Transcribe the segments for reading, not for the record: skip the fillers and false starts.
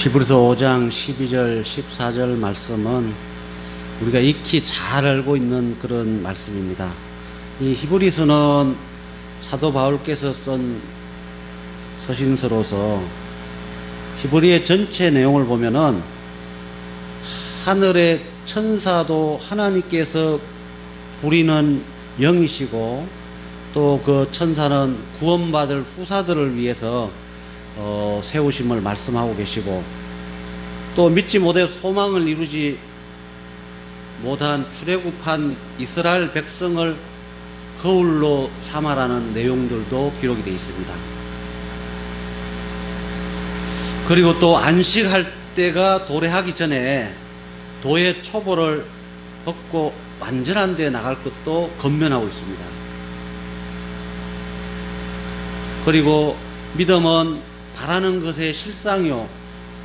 히브리서 5장 12절 14절 말씀은 우리가 익히 잘 알고 있는 그런 말씀입니다. 이 히브리서는 사도 바울께서 쓴 서신서로서 히브리의 전체 내용을 보면은 하늘의 천사도 하나님께서 부리는 영이시고 또 그 천사는 구원받을 후사들을 위해서 세우심을 말씀하고 계시고 또 믿지 못해 소망을 이루지 못한 출애굽한 이스라엘 백성을 거울로 삼아라는 내용들도 기록이 되어 있습니다. 그리고 또 안식할 때가 도래하기 전에 도의 초보를 벗고 완전한 데 나갈 것도 권면하고 있습니다. 그리고 믿음은 바라는 것의 실상이요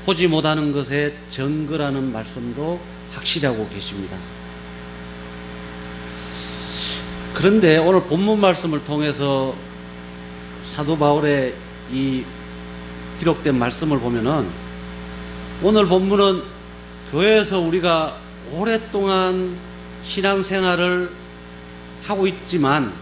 보지 못하는 것의 증거라는 말씀도 확실히 하고 계십니다. 그런데 오늘 본문 말씀을 통해서 사도 바울의 이 기록된 말씀을 보면은 오늘 본문은 교회에서 우리가 오랫동안 신앙생활을 하고 있지만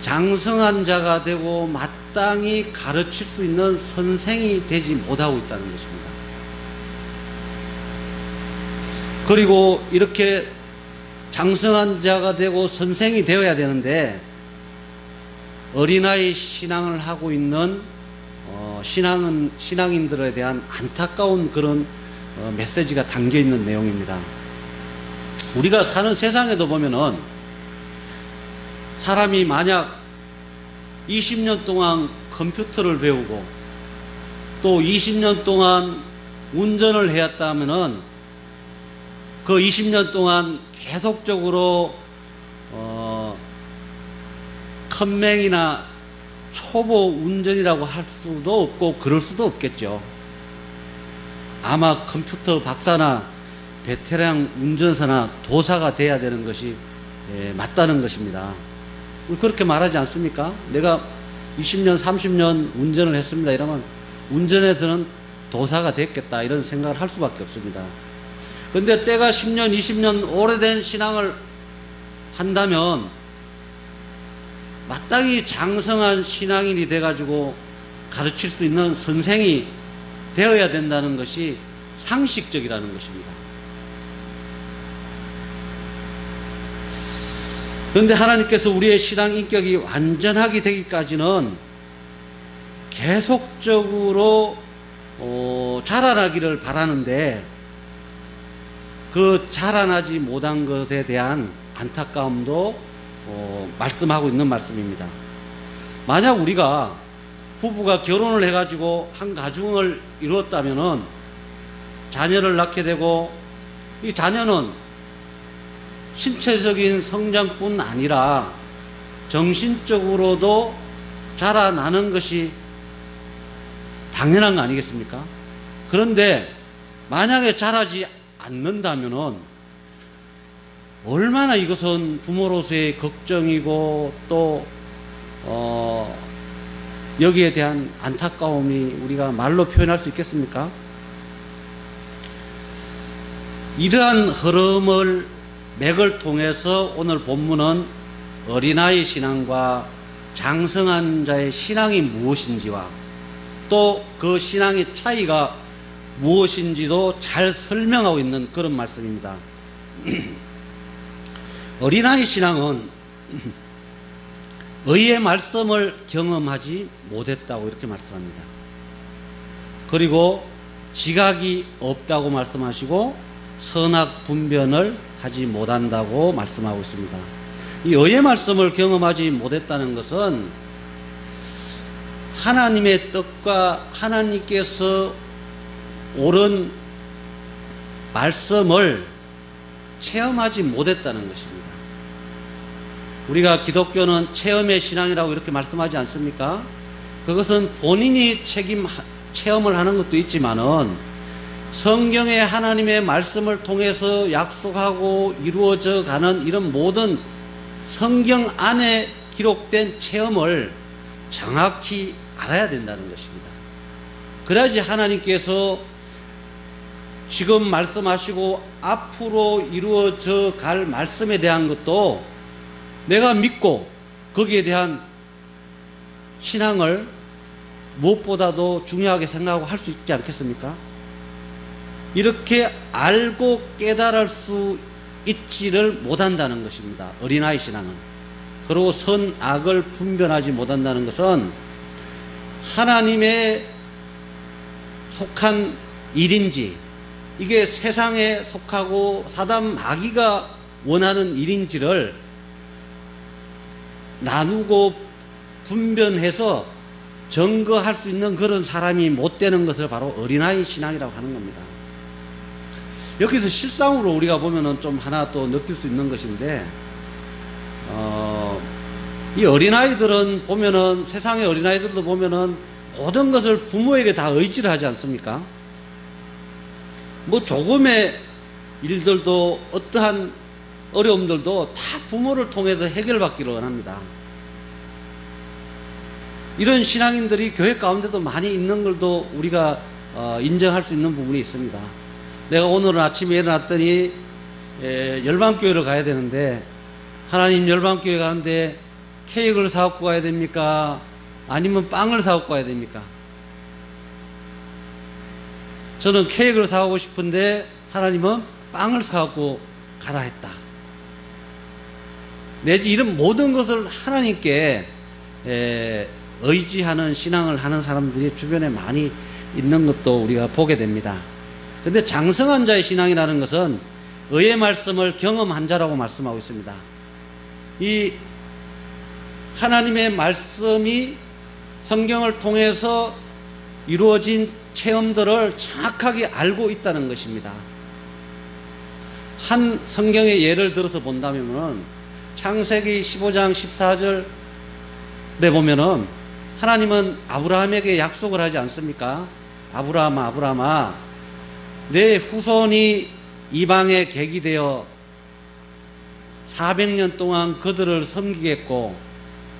장성한 자가 되고 마땅히 가르칠 수 있는 선생이 되지 못하고 있다는 것입니다. 그리고 이렇게 장성한 자가 되고 선생이 되어야 되는데 어린아이 신앙을 하고 있는 신앙인들에 대한 안타까운 그런 메시지가 담겨 있는 내용입니다. 우리가 사는 세상에도 보면은 사람이 만약 20년 동안 컴퓨터를 배우고 또 20년 동안 운전을 해왔다 하면은 그 20년 동안 계속적으로 컴맹이나 초보 운전이라고 할 수도 없고 그럴 수도 없겠죠. 아마 컴퓨터 박사나 베테랑 운전사나 도사가 돼야 되는 것이 맞다는 것입니다. 그렇게 말하지 않습니까? 내가 20년 30년 운전을 했습니다 이러면 운전에서는 도사가 됐겠다 이런 생각을 할 수밖에 없습니다. 그런데 때가 10년 20년 오래된 신앙을 한다면 마땅히 장성한 신앙인이 돼가지고 가르칠 수 있는 선생이 되어야 된다는 것이 상식적이라는 것입니다. 그런데 하나님께서 우리의 신앙 인격이 완전하게 되기까지는 계속적으로 자라나기를 바라는데 그 자라나지 못한 것에 대한 안타까움도 말씀하고 있는 말씀입니다. 만약 우리가 부부가 결혼을 해가지고 한 가정을 이루었다면은 자녀를 낳게 되고 이 자녀는 신체적인 성장뿐 아니라 정신적으로도 자라나는 것이 당연한 거 아니겠습니까? 그런데 만약에 자라지 않는다면은 얼마나 이것은 부모로서의 걱정이고 또 여기에 대한 안타까움이 우리가 말로 표현할 수 있겠습니까? 이러한 흐름을 맥을 통해서 오늘 본문은 어린아이 신앙과 장성한 자의 신앙이 무엇인지와 또 그 신앙의 차이가 무엇인지도 잘 설명하고 있는 그런 말씀입니다. 어린아이 신앙은 의의 말씀을 경험하지 못했다고 이렇게 말씀합니다. 그리고 지각이 없다고 말씀하시고 선악 분별을 하지 못한다고 말씀하고 있습니다. 이 의의 말씀을 경험하지 못했다는 것은 하나님의 뜻과 하나님께서 옳은 말씀을 체험하지 못했다는 것입니다. 우리가 기독교는 체험의 신앙이라고 이렇게 말씀하지 않습니까? 그것은 본인이 체험을 하는 것도 있지만은 성경의 하나님의 말씀을 통해서 약속하고 이루어져 가는 이런 모든 성경 안에 기록된 체험을 정확히 알아야 된다는 것입니다. 그래야지 하나님께서 지금 말씀하시고 앞으로 이루어져 갈 말씀에 대한 것도 내가 믿고 거기에 대한 신앙을 무엇보다도 중요하게 생각하고 할 수 있지 않겠습니까? 이렇게 알고 깨달을 수 있지를 못한다는 것입니다. 어린아이 신앙은. 그리고 선악을 분별하지 못한다는 것은 하나님의 속한 일인지, 이게 세상에 속하고 사단 마귀가 원하는 일인지를 나누고 분별해서 증거할 수 있는 그런 사람이 못 되는 것을 바로 어린아이 신앙이라고 하는 겁니다. 여기서 실상으로 우리가 보면은 좀 하나 또 느낄 수 있는 것인데, 이 어린아이들은 보면은, 세상의 어린아이들도 보면은 모든 것을 부모에게 다 의지를 하지 않습니까? 뭐 조금의 일들도, 어떠한 어려움들도 다 부모를 통해서 해결받기를 원합니다. 이런 신앙인들이 교회 가운데도 많이 있는 걸도 우리가 인정할 수 있는 부분이 있습니다. 내가 오늘 아침에 일어났더니 열방교회를 가야 되는데, 하나님, 열방교회 가는데 케이크를 사갖고 가야 됩니까? 아니면 빵을 사갖고 가야 됩니까? 저는 케이크를 사가고 싶은데 하나님은 빵을 사갖고 가라 했다. 내지 이런 모든 것을 하나님께 의지하는 신앙을 하는 사람들이 주변에 많이 있는 것도 우리가 보게 됩니다. 근데 장성한 자의 신앙이라는 것은 의의 말씀을 경험한 자라고 말씀하고 있습니다. 이 하나님의 말씀이 성경을 통해서 이루어진 체험들을 정확하게 알고 있다는 것입니다. 한 성경의 예를 들어서 본다면 창세기 15장 14절에 보면은 하나님은 아브라함에게 약속을 하지 않습니까? 아브라함아, 아브라함아, 내 후손이 이방의 객이 되어 400년 동안 그들을 섬기겠고,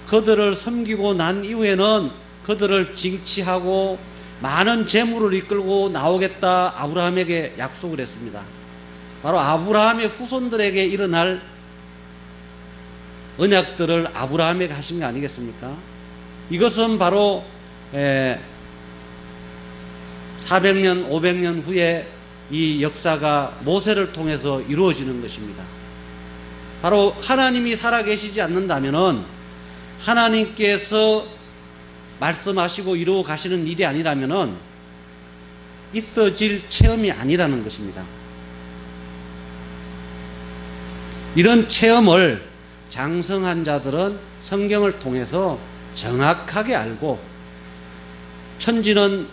그들을 섬기고 난 이후에는 그들을 징치하고 많은 재물을 이끌고 나오겠다, 아브라함에게 약속을 했습니다. 바로 아브라함의 후손들에게 일어날 언약들을 아브라함에게 하신 거 아니겠습니까? 이것은 바로 400년, 500년 후에 이 역사가 모세를 통해서 이루어지는 것입니다. 바로 하나님이 살아계시지 않는다면은, 하나님께서 말씀하시고 이루어 가시는 일이 아니라면은 있어질 체험이 아니라는 것입니다. 이런 체험을 장성한 자들은 성경을 통해서 정확하게 알고, 천지는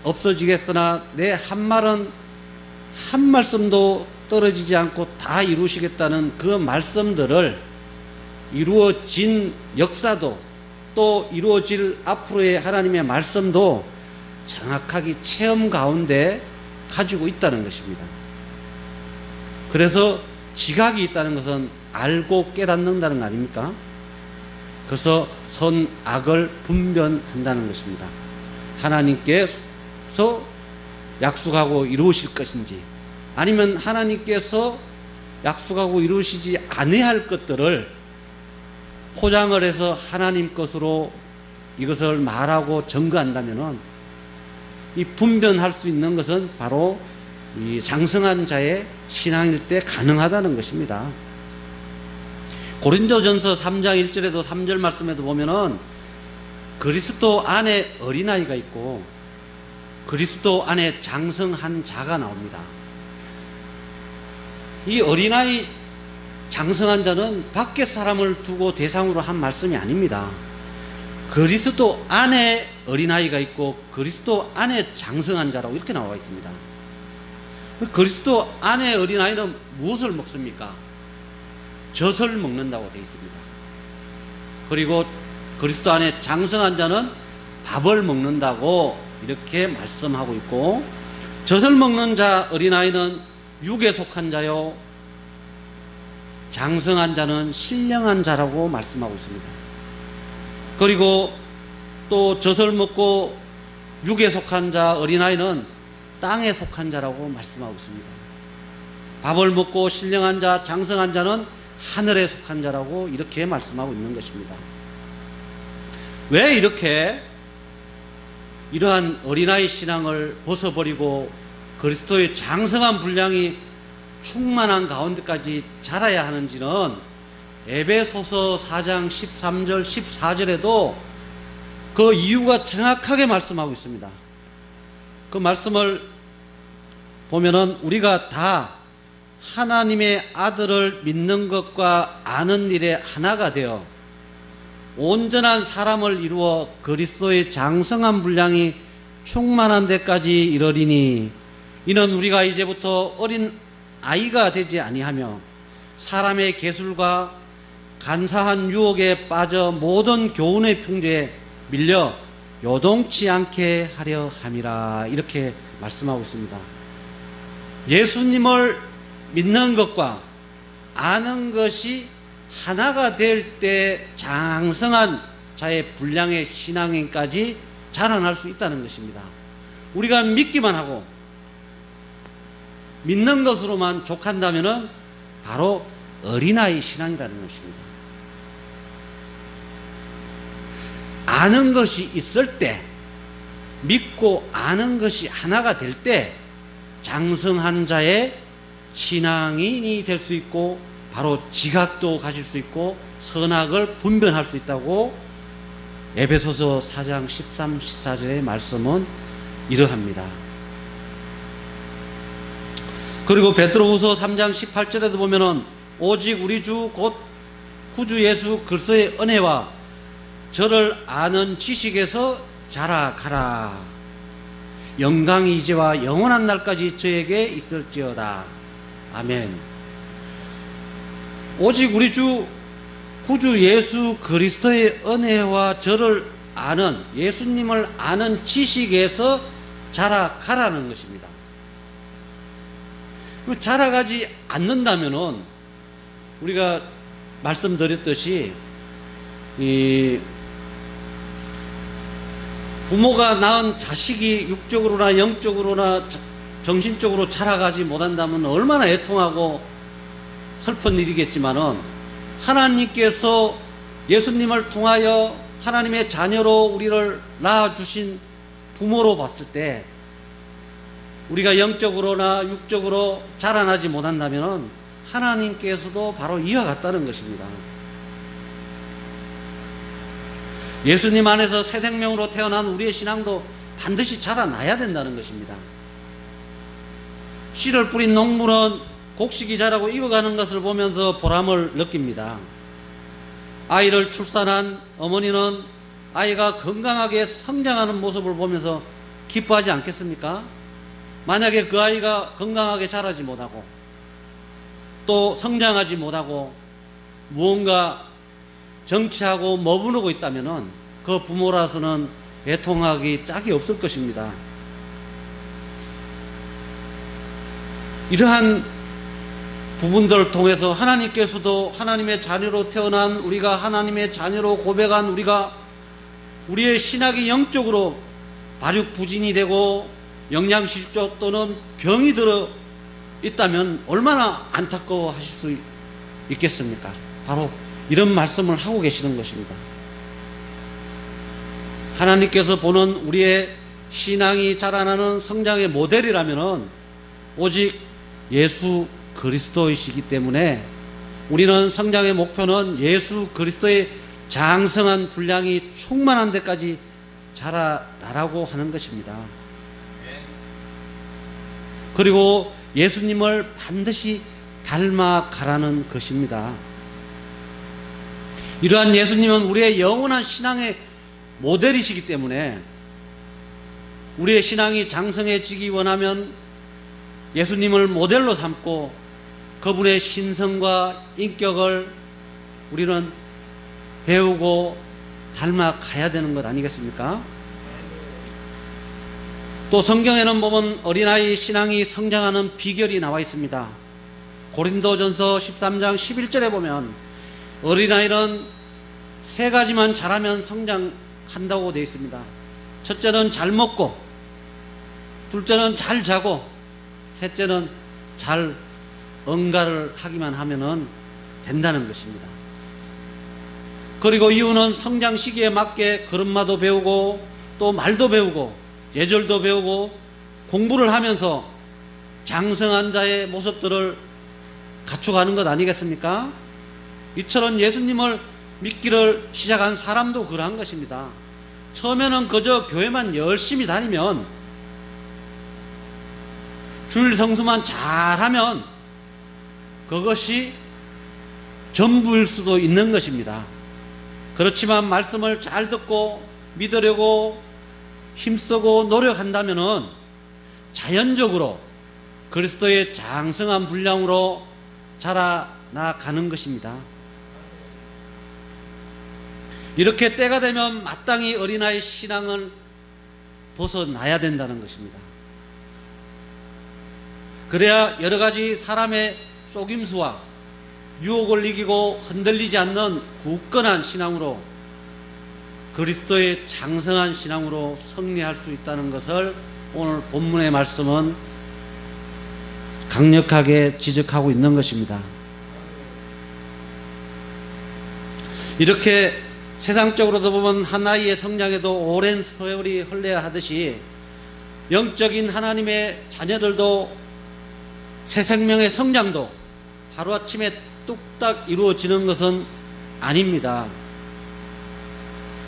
없어지겠으나 내 한 말은 한 말씀도 떨어지지 않고 다 이루시겠다는 그 말씀들을, 이루어진 역사도 또 이루어질 앞으로의 하나님의 말씀도 정확하게 체험 가운데 가지고 있다는 것입니다. 그래서 지각이 있다는 것은 알고 깨닫는다는 거 아닙니까? 그래서 선악을 분별한다는 것입니다. 하나님께서 약속하고 이루실 것인지, 아니면 하나님께서 약속하고 이루시지 아니할 것들을 포장을 해서 하나님 것으로 이것을 말하고 증거한다면은, 이 분별할 수 있는 것은 바로 이 장성한 자의 신앙일 때 가능하다는 것입니다. 고린도전서 3장 1절에도 3절 말씀에도 보면은 그리스도 안에 어린아이가 있고 그리스도 안에 장성한 자가 나옵니다. 이 어린아이 장성한 자는 밖에 사람을 두고 대상으로 한 말씀이 아닙니다. 그리스도 안에 어린아이가 있고 그리스도 안에 장성한 자라고 이렇게 나와 있습니다. 그리스도 안에 어린아이는 무엇을 먹습니까? 젖을 먹는다고 되어 있습니다. 그리고 그리스도 안에 장성한 자는 밥을 먹는다고 이렇게 말씀하고 있고, 젖을 먹는 자 어린아이는 육에 속한 자요, 장성한 자는 신령한 자라고 말씀하고 있습니다. 그리고 또 젖을 먹고 육에 속한 자, 어린아이는 땅에 속한 자라고 말씀하고 있습니다. 밥을 먹고 신령한 자, 장성한 자는 하늘에 속한 자라고 이렇게 말씀하고 있는 것입니다. 왜 이렇게 이러한 어린아이 신앙을 벗어버리고 그리스도의 장성한 분량이 충만한 가운데까지 자라야 하는지는 에베소서 4장 13절 14절에도 그 이유가 정확하게 말씀하고 있습니다. 그 말씀을 보면은 우리가 다 하나님의 아들을 믿는 것과 아는 일에 하나가 되어 온전한 사람을 이루어 그리스도의 장성한 분량이 충만한 데까지 이르리니 이는 우리가 이제부터 어린 아이가 되지 아니하며 사람의 계술과 간사한 유혹에 빠져 모든 교훈의 풍조에 밀려 요동치 않게 하려 함이라 이렇게 말씀하고 있습니다. 예수님을 믿는 것과 아는 것이 하나가 될 때 장성한 자의 분량의 신앙인까지 자라날 수 있다는 것입니다. 우리가 믿기만 하고 믿는 것으로만 족한다면 바로 어린아이 신앙이라는 것입니다. 아는 것이 있을 때, 믿고 아는 것이 하나가 될 때 장성한 자의 신앙인이 될 수 있고 바로 지각도 가질 수 있고 선악을 분별할 수 있다고 에베소서 4장 13, 14절의 말씀은 이러합니다. 그리고 베드로후서 3장 18절에도 보면은 오직 우리 주 곧 구주 예수 그리스도의 은혜와 저를 아는 지식에서 자라가라. 영광이 이제와 영원한 날까지 저에게 있을지어다. 아멘. 오직 우리 주 구주 예수 그리스도의 은혜와 저를 아는, 예수님을 아는 지식에서 자라가라는 것입니다. 자라가지 않는다면은 우리가 말씀드렸듯이 이 부모가 낳은 자식이 육적으로나 영적으로나 정신적으로 자라가지 못한다면 얼마나 애통하고 슬픈 일이겠지만은 하나님께서 예수님을 통하여 하나님의 자녀로 우리를 낳아주신 부모로 봤을 때 우리가 영적으로나 육적으로 자라나지 못한다면 하나님께서도 바로 이와 같다는 것입니다. 예수님 안에서 새 생명으로 태어난 우리의 신앙도 반드시 자라나야 된다는 것입니다. 씨를 뿌린 농부는 곡식이 자라고 익어가는 것을 보면서 보람을 느낍니다. 아이를 출산한 어머니는 아이가 건강하게 성장하는 모습을 보면서 기뻐하지 않겠습니까? 만약에 그 아이가 건강하게 자라지 못하고 또 성장하지 못하고 무언가 정치하고 머무르고 있다면 그 부모라서는 애통하기 짝이 없을 것입니다. 이러한 부분들을 통해서 하나님께서도 하나님의 자녀로 태어난 우리가, 하나님의 자녀로 고백한 우리가 우리의 신학이 영적으로 발육부진이 되고 영양실조 또는 병이 들어 있다면 얼마나 안타까워 하실 수 있겠습니까? 바로 이런 말씀을 하고 계시는 것입니다. 하나님께서 보는 우리의 신앙이 자라나는 성장의 모델이라면 오직 예수 그리스도이시기 때문에 우리는 성장의 목표는 예수 그리스도의 장성한 분량이 충만한 데까지 자라나라고 하는 것입니다. 그리고 예수님을 반드시 닮아가라는 것입니다. 이러한 예수님은 우리의 영원한 신앙의 모델이시기 때문에 우리의 신앙이 장성해지기 원하면 예수님을 모델로 삼고 그분의 신성과 인격을 우리는 배우고 닮아가야 되는 것 아니겠습니까? 또 성경에는 보면 어린아이 신앙이 성장하는 비결이 나와 있습니다. 고린도전서 13장 11절에 보면 어린아이는 세 가지만 잘하면 성장한다고 되어 있습니다. 첫째는 잘 먹고, 둘째는 잘 자고, 셋째는 잘 응가를 하기만 하면은 된다는 것입니다. 그리고 이유는 성장 시기에 맞게 걸음마도 배우고 또 말도 배우고 예절도 배우고 공부를 하면서 장성한 자의 모습들을 갖춰가는 것 아니겠습니까? 이처럼 예수님을 믿기를 시작한 사람도 그러한 것입니다. 처음에는 그저 교회만 열심히 다니면, 주일 성수만 잘하면 그것이 전부일 수도 있는 것입니다. 그렇지만 말씀을 잘 듣고 믿으려고 힘쓰고 노력한다면 자연적으로 그리스도의 장성한 분량으로 자라나가는 것입니다. 이렇게 때가 되면 마땅히 어린아이 신앙을 벗어나야 된다는 것입니다. 그래야 여러 가지 사람의 속임수와 유혹을 이기고 흔들리지 않는 굳건한 신앙으로, 그리스도의 장성한 신앙으로 승리할 수 있다는 것을 오늘 본문의 말씀은 강력하게 지적하고 있는 것입니다. 이렇게 세상적으로도 보면 한 아이의 성장에도 오랜 세월이 흘러야 하듯이 영적인 하나님의 자녀들도 새 생명의 성장도 하루아침에 뚝딱 이루어지는 것은 아닙니다.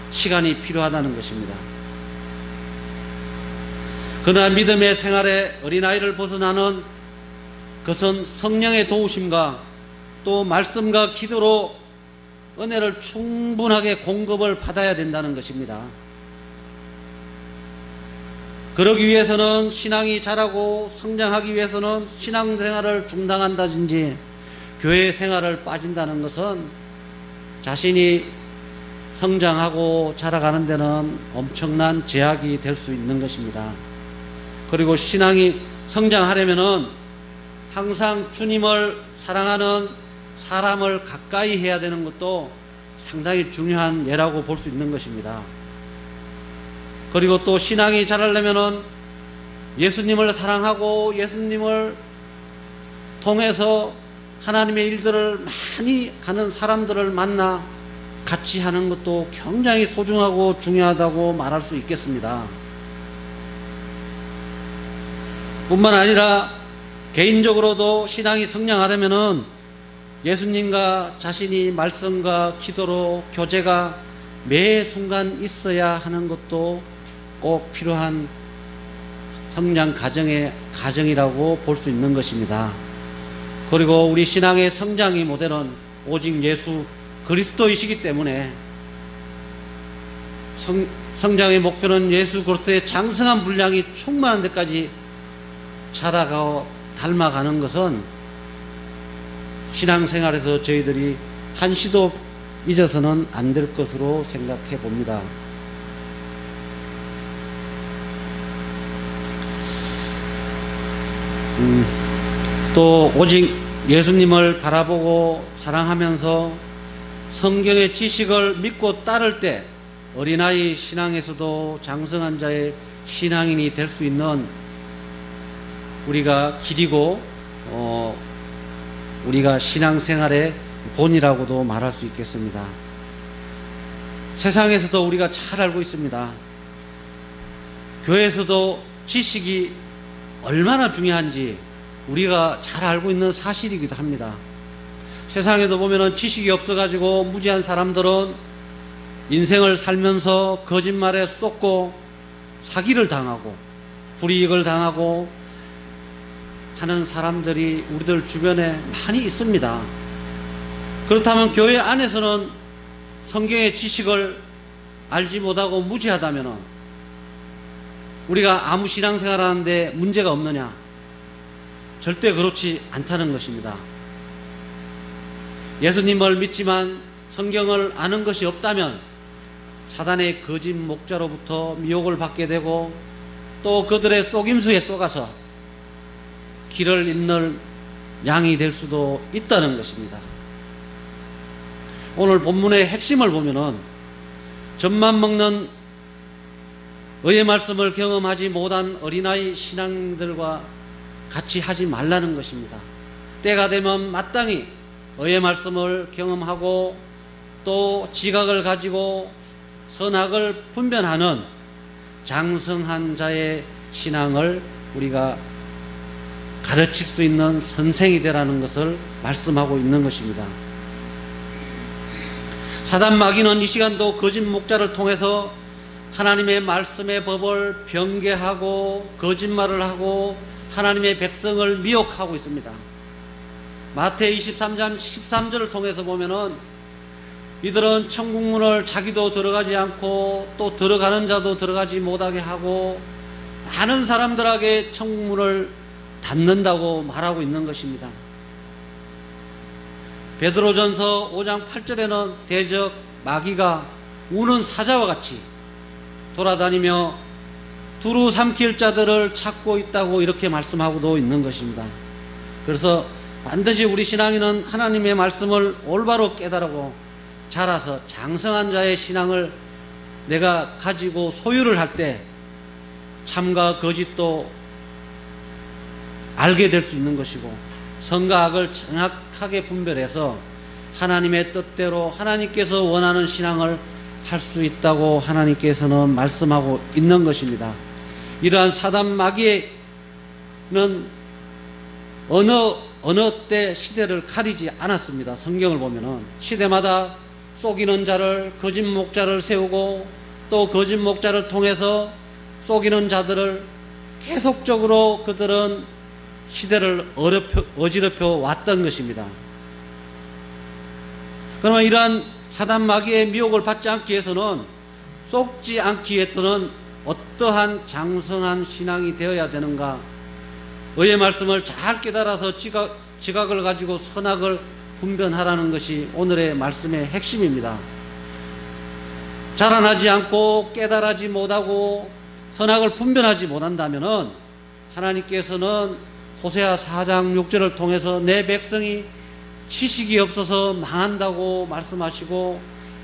시간이 필요하다는 것입니다. 그러나 믿음의 생활에 어린아이를 벗어나는 그것은 성령의 도우심과 또 말씀과 기도로 은혜를 충분하게 공급을 받아야 된다는 것입니다. 그러기 위해서는, 신앙이 자라고 성장하기 위해서는 신앙생활을 중단한다든지 교회 생활을 빠진다는 것은 자신이 성장하고 자라가는 데는 엄청난 제약이 될 수 있는 것입니다. 그리고 신앙이 성장하려면은 항상 주님을 사랑하는 사람을 가까이 해야 되는 것도 상당히 중요한 예라고 볼 수 있는 것입니다. 그리고 또 신앙이 자라려면은 예수님을 사랑하고 예수님을 통해서 하나님의 일들을 많이 하는 사람들을 만나 같이 하는 것도 굉장히 소중하고 중요하다고 말할 수 있겠습니다. 뿐만 아니라 개인적으로도 신앙이 성장하려면은 예수님과 자신이 말씀과 기도로 교제가 매 순간 있어야 하는 것도 꼭 필요한 성장 과정이라고 볼 수 있는 것입니다. 그리고 우리 신앙의 성장의 모델은 오직 예수 그리스도이시기 때문에 성장의 목표는 예수 그리스도의 장성한 분량이 충만한 데까지 자라가고 닮아가는 것은 신앙생활에서 저희들이 한시도 잊어서는 안 될 것으로 생각해 봅니다. 또 오직 예수님을 바라보고 사랑하면서 성경의 지식을 믿고 따를 때 어린아이 신앙에서도 장성한 자의 신앙인이 될 수 있는 우리가 길이고 우리가 신앙생활의 본이라고도 말할 수 있겠습니다. 세상에서도 우리가 잘 알고 있습니다. 교회에서도 지식이 얼마나 중요한지 우리가 잘 알고 있는 사실이기도 합니다. 세상에도 보면은 지식이 없어가지고 무지한 사람들은 인생을 살면서 거짓말에 쏟고 사기를 당하고 불이익을 당하고 하는 사람들이 우리들 주변에 많이 있습니다. 그렇다면 교회 안에서는 성경의 지식을 알지 못하고 무지하다면 우리가 아무 신앙생활 하는데 문제가 없느냐? 절대 그렇지 않다는 것입니다. 예수님을 믿지만 성경을 아는 것이 없다면 사단의 거짓 목자로부터 미혹을 받게 되고 또 그들의 속임수에 속아서 길을 잃는 양이 될 수도 있다는 것입니다. 오늘 본문의 핵심을 보면은 젖만 먹는 의의 말씀을 경험하지 못한 어린아이 신앙인들과 같이 하지 말라는 것입니다. 때가 되면 마땅히 의의 말씀을 경험하고 또 지각을 가지고 선악을 분별하는 장성한 자의 신앙을 우리가 가르칠 수 있는 선생이 되라는 것을 말씀하고 있는 것입니다. 사단 마귀는 이 시간도 거짓 목자를 통해서 하나님의 말씀의 법을 변개하고 거짓말을 하고 하나님의 백성을 미혹하고 있습니다. 마태 23장 13절을 통해서 보면은 이들은 천국문을 자기도 들어가지 않고 또 들어가는 자도 들어가지 못하게 하고 많은 사람들에게 천국문을 닫는다고 말하고 있는 것입니다. 베드로전서 5장 8절에는 대적 마귀가 우는 사자와 같이 돌아다니며 두루 삼킬 자들을 찾고 있다고 이렇게 말씀하고도 있는 것입니다. 그래서 반드시 우리 신앙인은 하나님의 말씀을 올바로 깨달고 자라서 장성한 자의 신앙을 내가 가지고 소유를 할 때 참과 거짓도 알게 될 수 있는 것이고 선과 악을 정확하게 분별해서 하나님의 뜻대로 하나님께서 원하는 신앙을 할 수 있다고 하나님께서는 말씀하고 있는 것입니다. 이러한 사단 마귀는 어느 때 시대를 가리지 않았습니다. 성경을 보면은 시대마다 속이는 자를, 거짓 목자를 세우고 또 거짓 목자를 통해서 속이는 자들을 계속적으로 그들은 시대를 어지럽혀 왔던 것입니다. 그러면 이러한 사단 마귀의 미혹을 받지 않기 위해서는, 속지 않기 위해서는 어떠한 장성한 신앙이 되어야 되는가? 의의 말씀을 잘 깨달아서 지각을 가지고 선악을 분별하라는 것이 오늘의 말씀의 핵심입니다. 자라나지 않고 깨달아지 못하고 선악을 분별하지 못한다면은 하나님께서는 호세아 4장 6절을 통해서 내 백성이 지식이 없어서 망한다고 말씀하시고,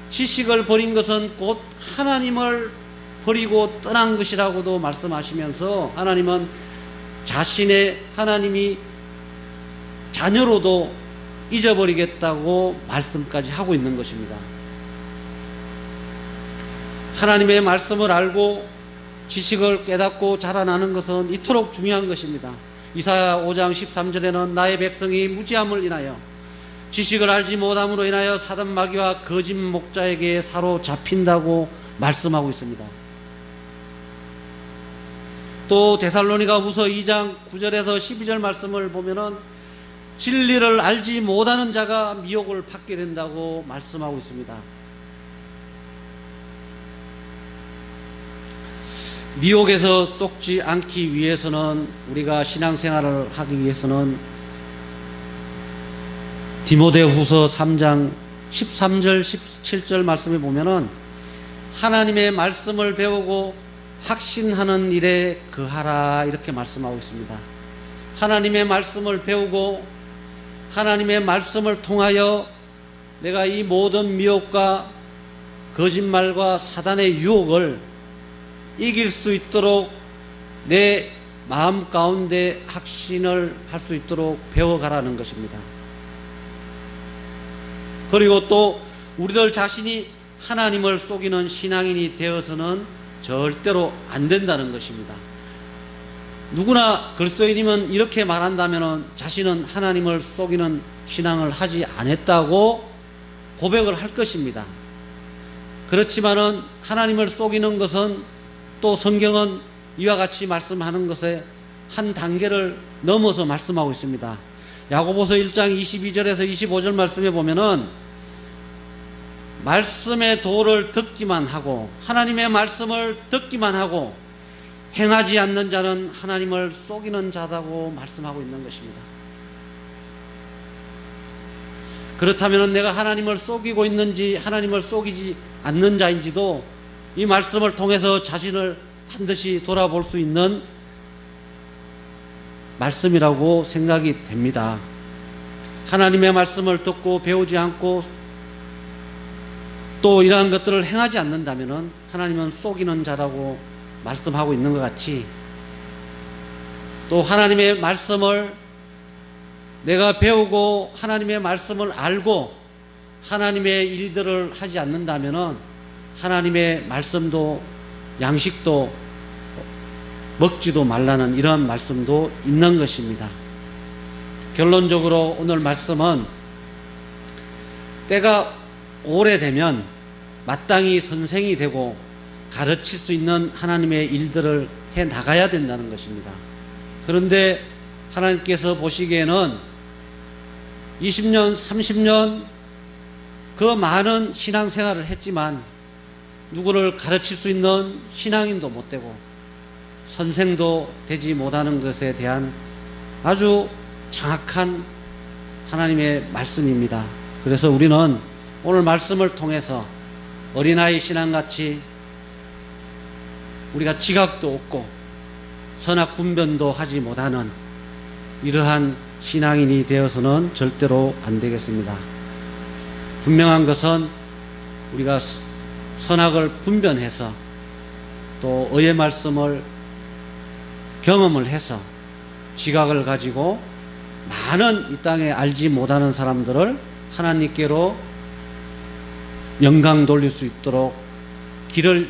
지식을 버린 것은 곧 하나님을 버리고 떠난 것이라고도 말씀하시면서 하나님은 자신의 하나님이 자녀로도 잊어버리겠다고 말씀까지 하고 있는 것입니다. 하나님의 말씀을 알고 지식을 깨닫고 자라나는 것은 이토록 중요한 것입니다. 이사야 5장 13절에는 나의 백성이 무지함을 인하여 지식을 알지 못함으로 인하여 사단 마귀와 거짓 목자에게 사로잡힌다고 말씀하고 있습니다. 또 데살로니가 후서 2장 9절에서 12절 말씀을 보면은 진리를 알지 못하는 자가 미혹을 받게 된다고 말씀하고 있습니다. 미혹에서 쏙지 않기 위해서는, 우리가 신앙생활을 하기 위해서는 디모데후서 3장 13절 17절 말씀에 보면은 하나님의 말씀을 배우고 확신하는 일에 거하라 이렇게 말씀하고 있습니다. 하나님의 말씀을 배우고 하나님의 말씀을 통하여 내가 이 모든 미혹과 거짓말과 사단의 유혹을 이길 수 있도록 내 마음 가운데 확신을 할 수 있도록 배워가라는 것입니다. 그리고 또 우리들 자신이 하나님을 속이는 신앙인이 되어서는 절대로 안 된다는 것입니다. 누구나 그리스도인이면 이렇게 말한다면 자신은 하나님을 속이는 신앙을 하지 않았다고 고백을 할 것입니다. 그렇지만은 하나님을 속이는 것은, 또 성경은 이와 같이 말씀하는 것에 한 단계를 넘어서 말씀하고 있습니다. 야고보서 1장 22절에서 25절 말씀에 보면은 말씀의 도를 듣기만 하고, 하나님의 말씀을 듣기만 하고 행하지 않는 자는 하나님을 속이는 자다고 말씀하고 있는 것입니다. 그렇다면 내가 하나님을 속이고 있는지 하나님을 속이지 않는 자인지도 이 말씀을 통해서 자신을 반드시 돌아볼 수 있는 말씀이라고 생각이 됩니다. 하나님의 말씀을 듣고 배우지 않고 또 이러한 것들을 행하지 않는다면 하나님은 속이는 자라고 말씀하고 있는 것 같이 또 하나님의 말씀을 내가 배우고 하나님의 말씀을 알고 하나님의 일들을 하지 않는다면은 하나님의 말씀도 양식도 먹지도 말라는 이런 말씀도 있는 것입니다. 결론적으로 오늘 말씀은 때가 오래되면 마땅히 선생이 되고 가르칠 수 있는 하나님의 일들을 해 나가야 된다는 것입니다. 그런데 하나님께서 보시기에는 20년, 30년 그 많은 신앙생활을 했지만 누구를 가르칠 수 있는 신앙인도 못 되고 선생도 되지 못하는 것에 대한 아주 정확한 하나님의 말씀입니다. 그래서 우리는 오늘 말씀을 통해서 어린아이 신앙같이 우리가 지각도 없고 선악 분별도 하지 못하는 이러한 신앙인이 되어서는 절대로 안 되겠습니다. 분명한 것은 우리가 선악을 분별해서 또 의의 말씀을 경험을 해서 지각을 가지고 많은 이 땅에 알지 못하는 사람들을 하나님께로 영광 돌릴 수 있도록 길을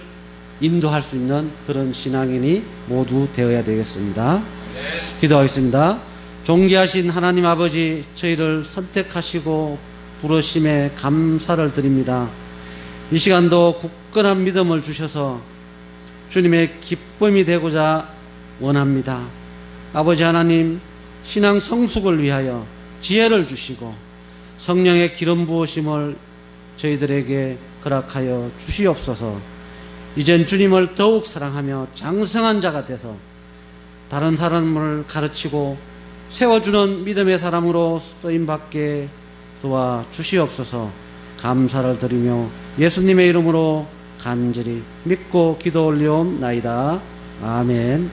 인도할 수 있는 그런 신앙인이 모두 되어야 되겠습니다. 기도하겠습니다. 존귀하신 하나님 아버지, 저희를 선택하시고 부르심에 감사를 드립니다. 이 시간도 굳건한 믿음을 주셔서 주님의 기쁨이 되고자 원합니다. 아버지 하나님, 신앙 성숙을 위하여 지혜를 주시고 성령의 기름 부으심을 저희들에게 허락하여 주시옵소서. 이젠 주님을 더욱 사랑하며 장성한 자가 돼서 다른 사람을 가르치고 세워주는 믿음의 사람으로 쓰임받게 도와주시옵소서. 감사를 드리며 예수님의 이름으로 간절히 믿고 기도 올리옵나이다. 아멘.